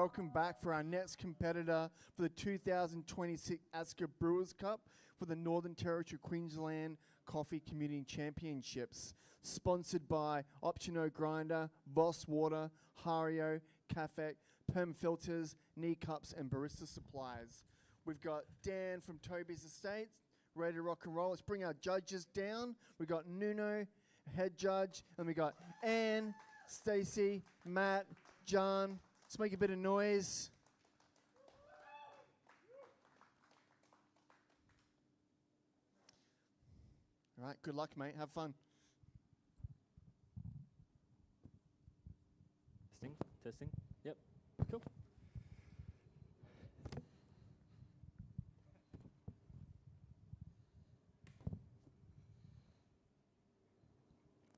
Welcome back for our next competitor for the 2026 ASCA Brewers Cup for the Northern Territory Queensland Coffee Community Championships, sponsored by Optino Grinder, Voss Water, Hario, Cafec, Perme Filters, Knee Cups, and Barista Supplies. We've got Dan from Toby's Estate, ready to rock and roll. Let's bring our judges down. We've got Nuno, head judge, and we got Anne, Stacey, Matt, John. Let's make a bit of noise. All right, good luck, mate. Have fun. Testing. Yep, cool.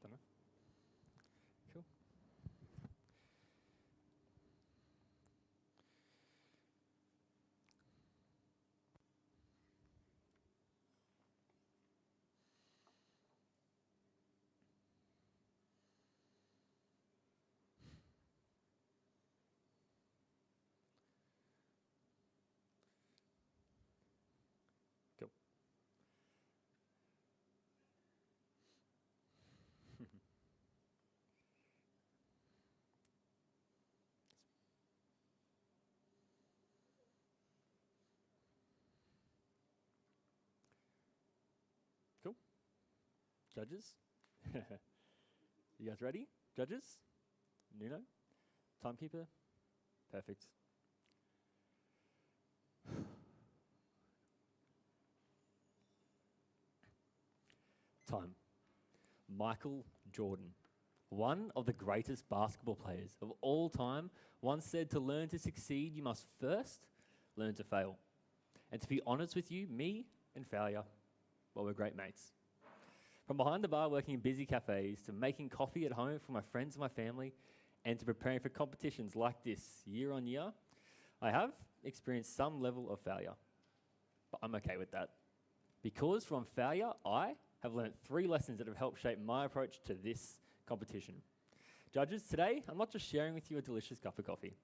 Don't know. Cool. Cool. Cool. Judges? You guys ready? Judges? Nuno? Timekeeper? Perfect. Time. Michael Jordan, one of the greatest basketball players of all time, once said to learn to succeed, you must first learn to fail. And to be honest with you, me and failure, well, we're great mates. From behind the bar working in busy cafes, to making coffee at home for my friends and my family, and to preparing for competitions like this year on year, I have experienced some level of failure. But I'm okay with that. Because from failure, I have learned 3 lessons that have helped shape my approach to this competition. Judges, today, I'm not just sharing with you a delicious cup of coffee.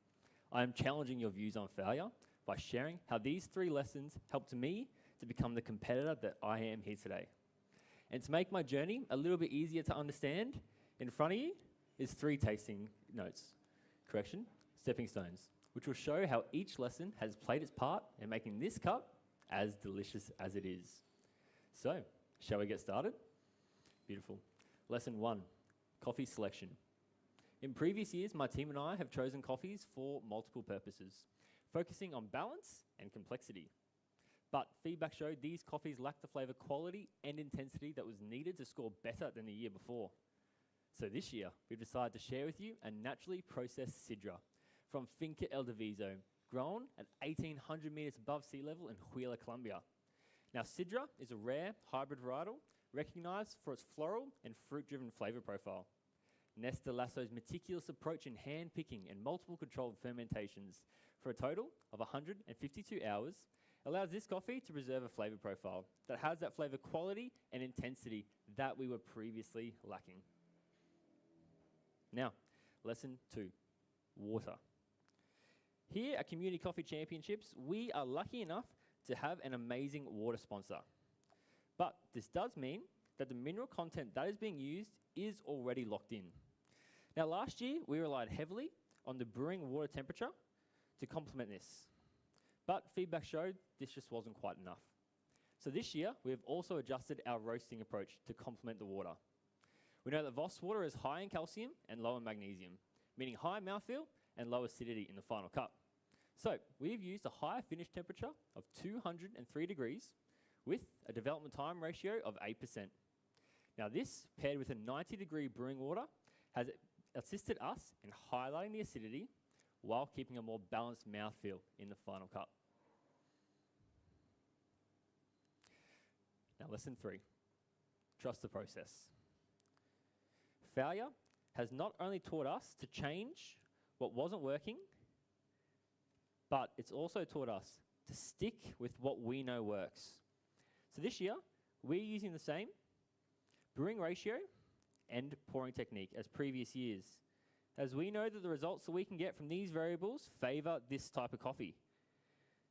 I am challenging your views on failure by sharing how these 3 lessons helped me to become the competitor that I am here today. And to make my journey a little bit easier to understand, in front of you is 3 tasting notes. Correction, stepping stones, which will show how each lesson has played its part in making this cup as delicious as it is. So, shall we get started? Beautiful. Lesson 1, coffee selection. In previous years, my team and I have chosen coffees for multiple purposes, focusing on balance and complexity. But feedback showed these coffees lacked the flavour quality and intensity that was needed to score better than the year before. So this year, we've decided to share with you a naturally processed Sidra from Finca El Diviso, grown at 1,800 metres above sea level in Huila, Colombia. Now, Sidra is a rare hybrid varietal recognised for its floral and fruit-driven flavour profile. Nesta Lasso's meticulous approach in hand-picking and multiple controlled fermentations for a total of 152 hours allows this coffee to preserve a flavour profile that has that flavour quality and intensity that we were previously lacking. Now, lesson 2, water. Here at Community Coffee Championships, we are lucky enough to have an amazing water sponsor. But this does mean that the mineral content that is being used is already locked in. Now, last year, we relied heavily on the brewing water temperature to complement this. But feedback showed this just wasn't quite enough. So this year, we have also adjusted our roasting approach to complement the water. We know that Voss Water is high in calcium and low in magnesium, meaning high mouthfeel and low acidity in the final cup. So we've used a higher finish temperature of 203 degrees with a development time ratio of 8%. Now this, paired with a 90-degree brewing water, has assisted us in highlighting the acidity while keeping a more balanced mouthfeel in the final cup. Now lesson 3, trust the process. Failure has not only taught us to change what wasn't working, but it's also taught us to stick with what we know works. So this year, we're using the same brewing ratio and pouring technique as previous years. as we know that the results that we can get from these variables favour this type of coffee.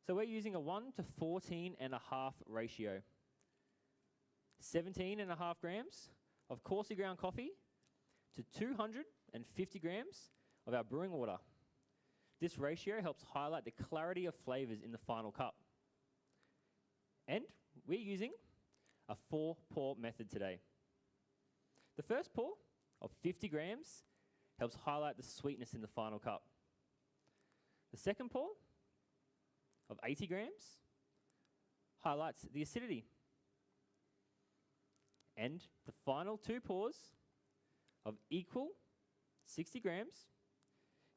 So we're using a 1 to 14.5 ratio. 17.5 grams of coarsely ground coffee to 250 grams of our brewing water. This ratio helps highlight the clarity of flavours in the final cup. And we're using a 4-pour method today. The first pour of 50 grams helps highlight the sweetness in the final cup. The second pour of 80 grams highlights the acidity. And the final 2 pours of equal 60 grams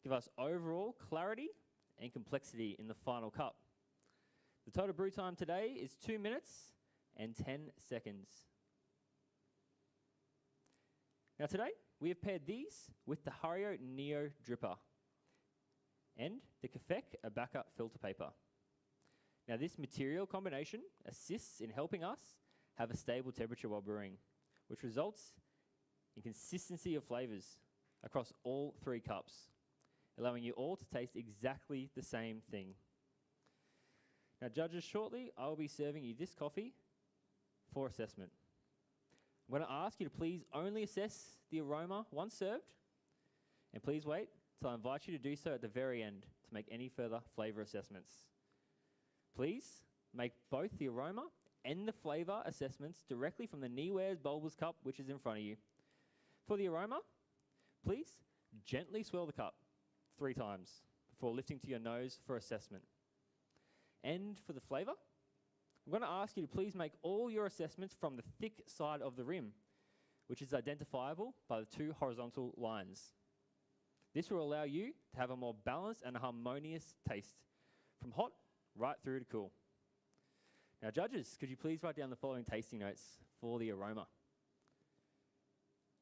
give us overall clarity and complexity in the final cup. The total brew time today is 2 minutes and 10 seconds. Now today, we have paired these with the Hario Neo Dripper and the Cafec Abaca filter paper. Now this material combination assists in helping us have a stable temperature while brewing, which results in consistency of flavours across all 3 cups, allowing you all to taste exactly the same thing. Now judges, shortly I will be serving you this coffee for assessment. I'm going to ask you to please only assess the aroma once served, and please wait till I invite you to do so at the very end to make any further flavour assessments. Please make both the aroma and the flavour assessments directly from the Niware's bulbous cup, which is in front of you. For the aroma, please gently swirl the cup 3 times before lifting to your nose for assessment. And for the flavour, I'm going to ask you to please make all your assessments from the thick side of the rim, which is identifiable by the 2 horizontal lines. This will allow you to have a more balanced and harmonious taste, from hot right through to cool. Now judges, could you please write down the following tasting notes for the aroma?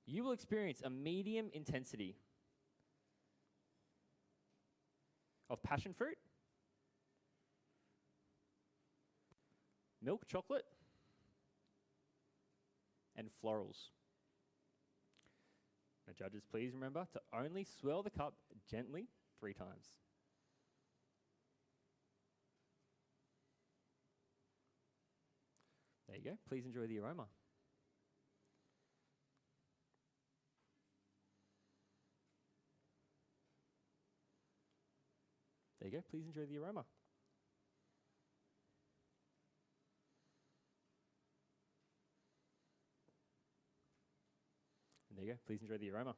You will experience a medium intensity of passion fruit, milk chocolate, and florals. Now judges, please remember to only swirl the cup gently 3 times. There you go. Please enjoy the aroma. There you go. Please enjoy the aroma. And there you go. Please enjoy the aroma.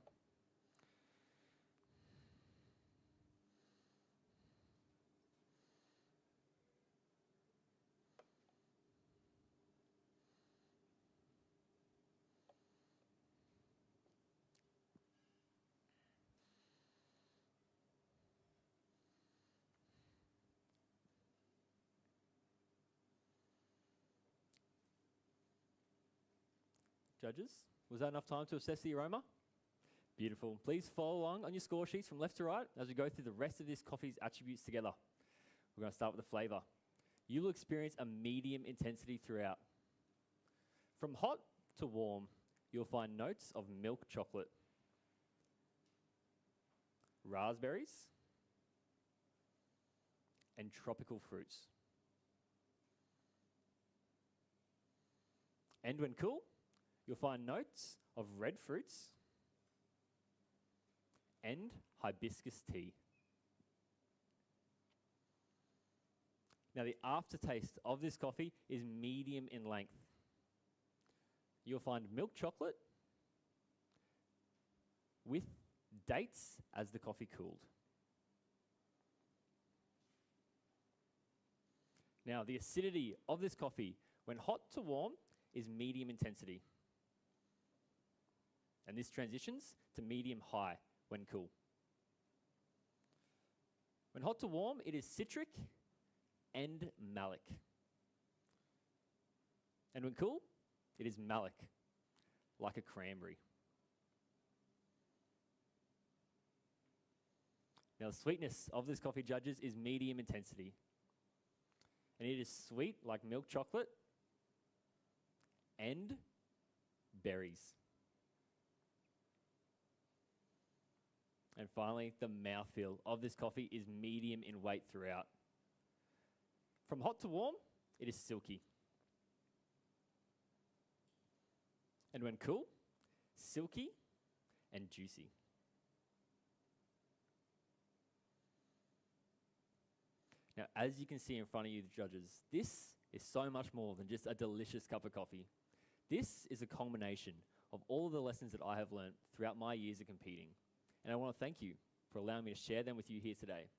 Judges, was that enough time to assess the aroma? Beautiful. Please follow along on your score sheets from left to right as we go through the rest of this coffee's attributes together. We're going to start with the flavour. You will experience a medium intensity throughout. From hot to warm, you'll find notes of milk chocolate, raspberries, and tropical fruits. And when cool, you'll find notes of red fruits and hibiscus tea. Now the aftertaste of this coffee is medium in length. You'll find milk chocolate with dates as the coffee cooled. Now the acidity of this coffee, when hot to warm, is medium intensity. And this transitions to medium high when cool. When hot to warm, it is citric and malic. And when cool, it is malic, like a cranberry. Now the sweetness of this coffee, judges, is medium intensity. And it is sweet like milk chocolate and berries. And finally, the mouthfeel of this coffee is medium in weight throughout. From hot to warm, it is silky. And when cool, silky and juicy. Now, as you can see in front of you, the judges, this is so much more than just a delicious cup of coffee. This is a culmination of all the lessons that I have learned throughout my years of competing. And I want to thank you for allowing me to share them with you here today.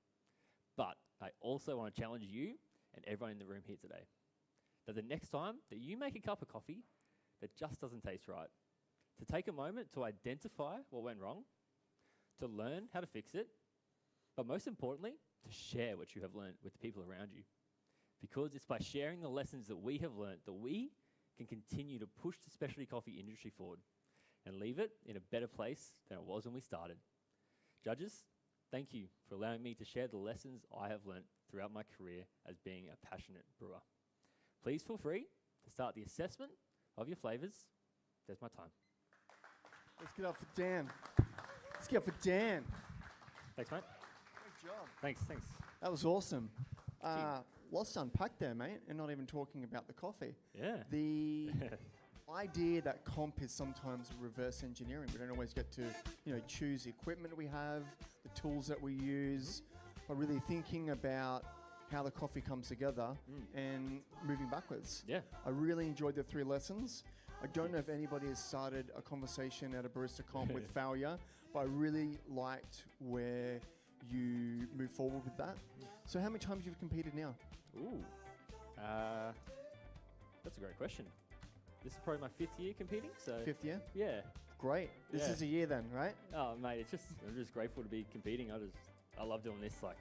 But I also want to challenge you and everyone in the room here today that the next time that you make a cup of coffee that just doesn't taste right, to take a moment to identify what went wrong, to learn how to fix it, but most importantly, to share what you have learned with the people around you. Because it's by sharing the lessons that we have learned that we can continue to push the specialty coffee industry forward and leave it in a better place than it was when we started. Judges, thank you for allowing me to share the lessons I have learned throughout my career as being a passionate brewer. Please feel free to start the assessment of your flavours. There's my time. Let's get up for Dan. Let's get up for Dan. Thanks, mate. Great job. Thanks. That was awesome. Lots to unpack there, mate, and not even talking about the coffee. Yeah. The idea that comp is sometimes reverse engineering. We don't always get to, choose the equipment we have, the tools that we use, but really thinking about how the coffee comes together and moving backwards. Yeah. I really enjoyed the 3 lessons. I don't know if anybody has started a conversation at a barista comp with failure, but I really liked where you move forward with that. So how many times you've competed now? Ooh. That's a great question. This is probably my 5th year competing, so 5th year? yeah. Great. This is a year then, right? Oh, mate, I'm just grateful to be competing. I love doing this. Like,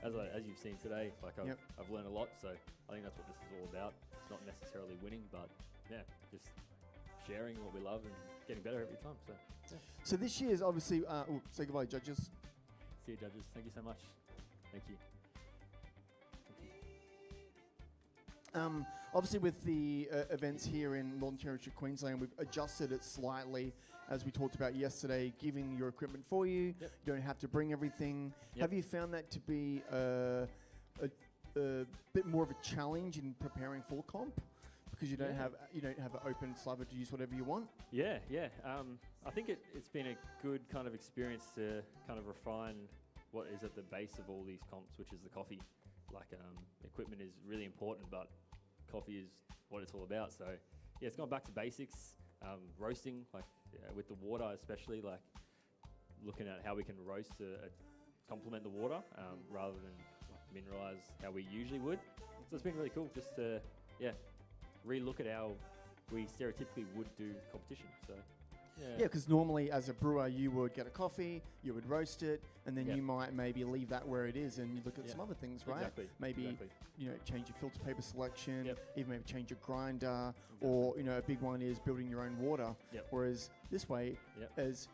as you've seen today, like I've learned a lot. So I think that's what this is all about. It's not necessarily winning, but yeah, just sharing what we love and getting better every time. So yeah. So this year is obviously. Say goodbye, judges. See you, judges. Thank you so much. Thank you. Obviously, with the events here in Northern Territory, Queensland, we've adjusted it slightly, as we talked about yesterday, giving your equipment for you. Yep. You don't have to bring everything. Yep. Have you found that to be a bit more of a challenge in preparing for comp? Because you don't have an open slabber to use whatever you want? Yeah. I think it's been a good kind of experience to kind of refine what is at the base of all these comps, which is the coffee. Like, equipment is really important, but coffee is what it's all about. So, yeah, it's gone back to basics. Roasting, like with the water especially, like looking at how we can roast to complement the water rather than mineralize how we usually would. So it's been really cool just to, re-look at how we stereotypically would do competition. So, yeah, because normally as a brewer, you would get a coffee, you would roast it, and then you might maybe leave that where it is and you look at some other things, right? Exactly. Maybe, change your filter paper selection, even maybe change your grinder, or, a big one is building your own water. Whereas this way is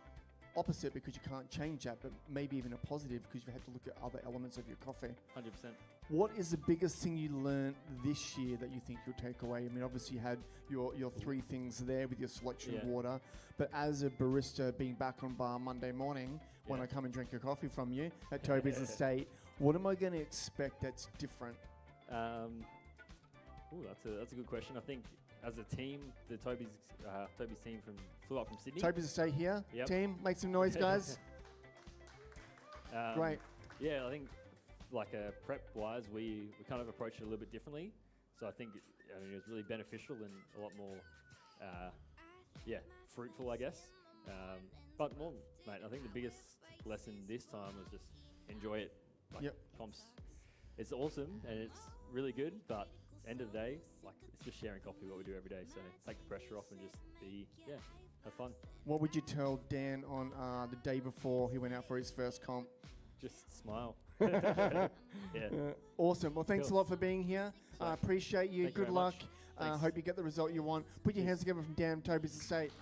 opposite because you can't change that, but maybe even a positive because you've had to look at other elements of your coffee. 100%. What is the biggest thing you learned this year that you think you'll take away? I mean, obviously you had your 3 things there with your selection of water, but as a barista being back on bar Monday morning, when I come and drink a coffee from you at Toby's Estate, what am I going to expect that's different? That's a good question. I think as a team, the Toby's team flew up from Sydney. Toby's Estate here. Team, make some noise, guys. Great. Yeah, I think prep-wise, we kind of approached it a little bit differently. So I think it was really beneficial and a lot more, fruitful, I guess. But more, mate, I think the biggest lesson this time was just enjoy it. Comps, it's awesome and it's really good, but end of the day, it's just sharing coffee, what we do every day. So take the pressure off and just have fun. What would you tell Dan on the day before he went out for his first comp? Just smile. Awesome. Well, thanks a lot for being here. I appreciate you. Good luck. Hope you get the result you want. Put your hands together from Dan, Toby's Estate.